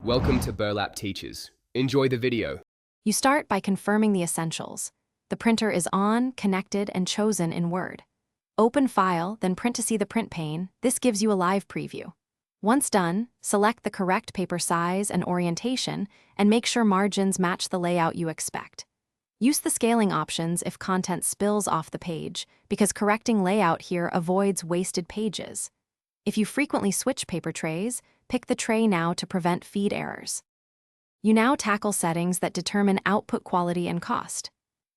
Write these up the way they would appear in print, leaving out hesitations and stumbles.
Welcome to Burlap Teachers. Enjoy the video. You start by confirming the essentials. The printer is on, connected, and chosen in Word. Open File, then print to see the print pane. This gives you a live preview. Once done, select the correct paper size and orientation and make sure margins match the layout you expect. Use the scaling options if content spills off the page, because correcting layout here avoids wasted pages. If you frequently switch paper trays, pick the tray now to prevent feed errors. You now tackle settings that determine output quality and cost.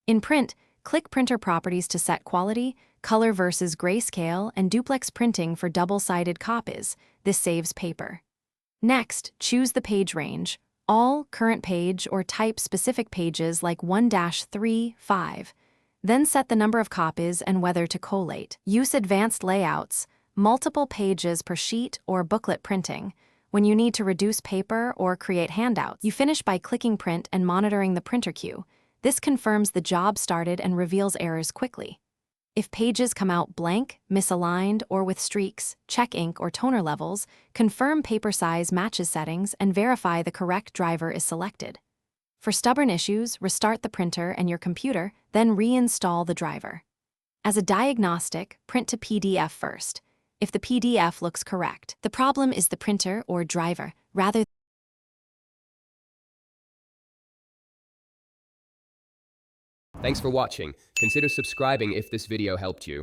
In print, click Printer Properties to set quality, color versus grayscale, and duplex printing for double-sided copies. This saves paper. Next, choose the page range, all, current page, or type-specific pages like 1-3, 5. Then set the number of copies and whether to collate. Use advanced layouts, multiple pages per sheet or booklet printing, when you need to reduce paper or create handouts. You finish by clicking Print and monitoring the printer queue. This confirms the job started and reveals errors quickly. If pages come out blank, misaligned, or with streaks, check ink or toner levels, confirm paper size matches settings, and verify the correct driver is selected. For stubborn issues, restart the printer and your computer, then reinstall the driver. As a diagnostic, print to PDF first. If the PDF looks correct, the problem is the printer or driver, rather. Thanks for watching. Consider subscribing if this video helped you.